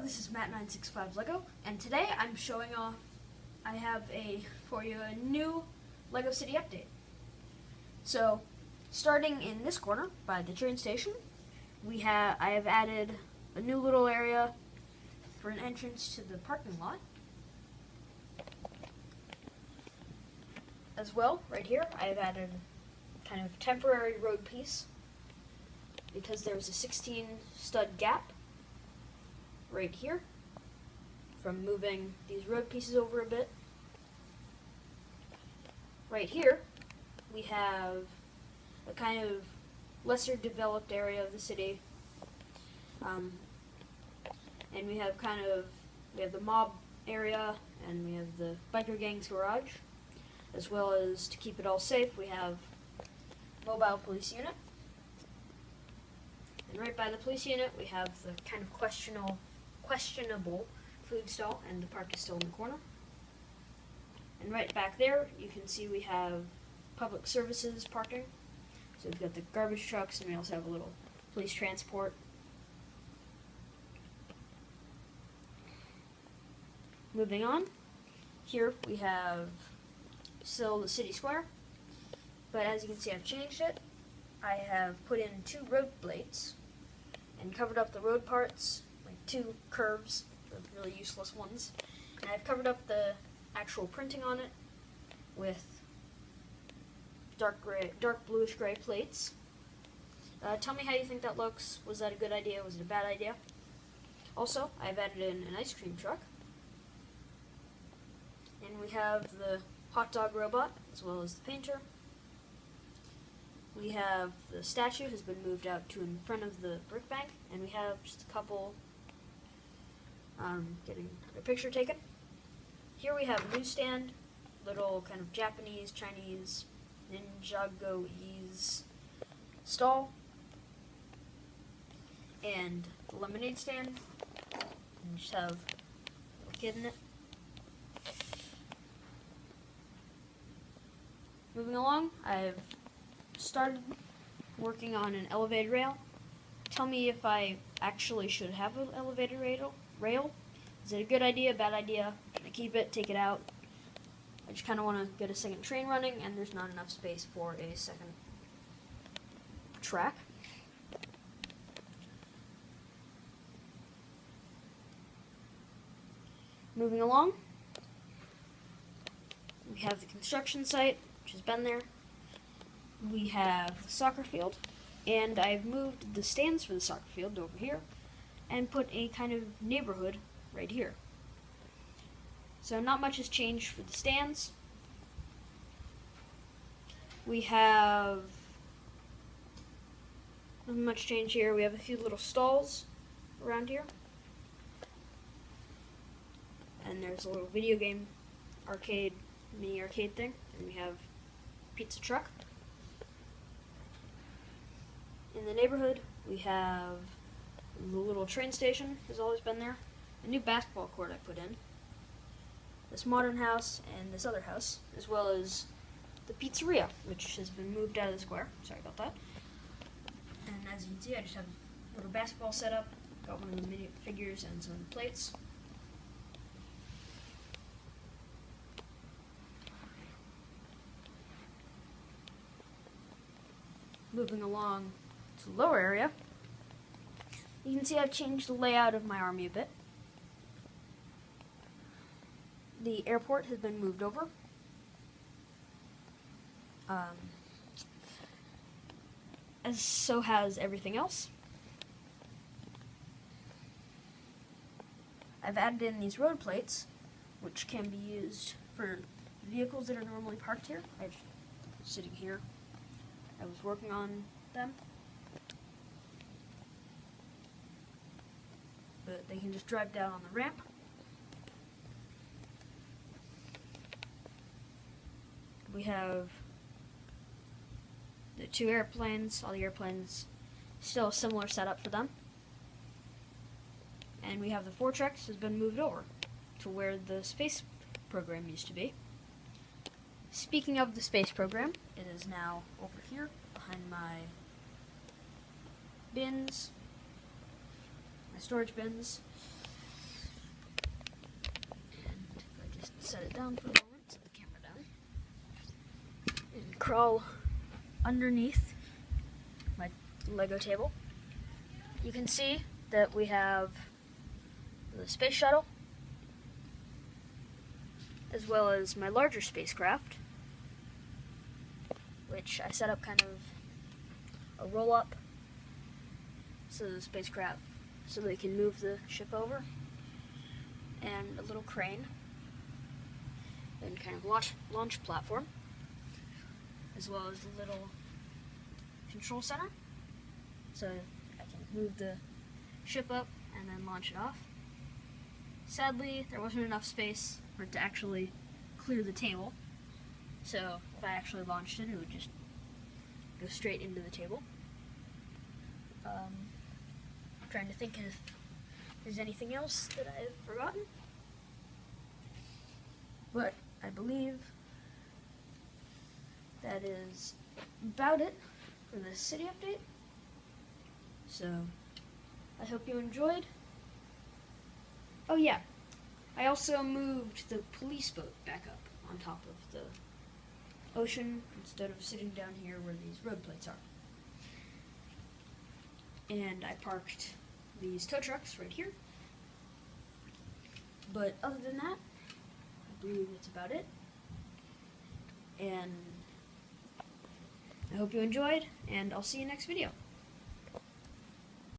this is Matt965 Lego, and today I'm showing off, I have for you a new Lego City update. So, starting in this corner by the train station, I have added a new little area for an entrance to the parking lot. As well, right here, I have added kind of temporary road piece because there's a 16 stud gap right here from moving these road pieces over a bit. Right here we have a kind of lesser developed area of the city, and we have the mob area and we have the biker gang's garage, as well as, to keep it all safe, we have mobile police unit. And right by the police unit we have the kind of questionable food stall, and the park is still in the corner. And right back there you can see we have public services parking. So we've got the garbage trucks, and we also have a little police transport. Moving on, here we have still the city square, but as you can see I've changed it. I have put in 2 road blades and covered up the road parts, like 2 curves, the really useless ones. And I've covered up the actual printing on it with dark bluish gray plates. Tell me how you think that looks. Was that a good idea? Was it a bad idea? Also, I've added in an ice cream truck. And we have the hot dog robot, as well as the painter. We have the statue has been moved out to in front of the brick bank, and we have just a couple getting a picture taken. Here we have a newsstand, little kind of Japanese, Chinese, Ninjago-ese stall, and the lemonade stand, and just have a little kid in it. Moving along, I've started working on an elevated rail. Tell me if I actually should have an elevated rail. Is it a good idea, bad idea? Should I keep it, take it out? I just kind of want to get a second train running, and there's not enough space for a second track. Moving along, we have the construction site, which has been there. We have the soccer field, and I've moved the stands for the soccer field over here and put a kind of neighborhood right here. So not much has changed for the stands. We have not much change here. We have a few little stalls around here, and there's a little video game mini arcade thing, and we have a pizza truck. In the neighborhood, we have the little train station, has always been there, a new basketball court I put in, this modern house, and this other house, as well as the pizzeria, which has been moved out of the square. Sorry about that. And as you can see, I just have a little basketball set up, got one of the mini figures and some of the plates. Moving along to the lower area, you can see I've changed the layout of my army a bit. The airport has been moved over. As so has everything else. I've added in these road plates, which can be used for vehicles that are normally parked here. I'm sitting here. I was working on them, but they can just drive down on the ramp. We have the 2 airplanes, all the airplanes, still a similar setup for them. And we have the Fortrex has been moved over to where the space program used to be. Speaking of the space program, it is now over here behind my bins, my storage bins. set it down for a moment, set the camera down, and crawl underneath my Lego table. You can see that we have the space shuttle, as well as my larger spacecraft, which I set up kind of a roll-up so the spacecraft, so they can move the ship over, and a little crane, and kind of launch platform, as well as a little control center, so I can move the ship up and then launch it off. Sadly, there wasn't enough space for it to actually clear the table, so if I actually launched it, it would just go straight into the table. I'm trying to think if there's anything else that I've forgotten, but I believe that is about it for this city update. So, I hope you enjoyed. Oh yeah, I also moved the police boat back up on top of the ocean instead of sitting down here where these road plates are. And I parked these tow trucks right here. But other than that, I believe that's about it. And I hope you enjoyed, and I'll see you next video.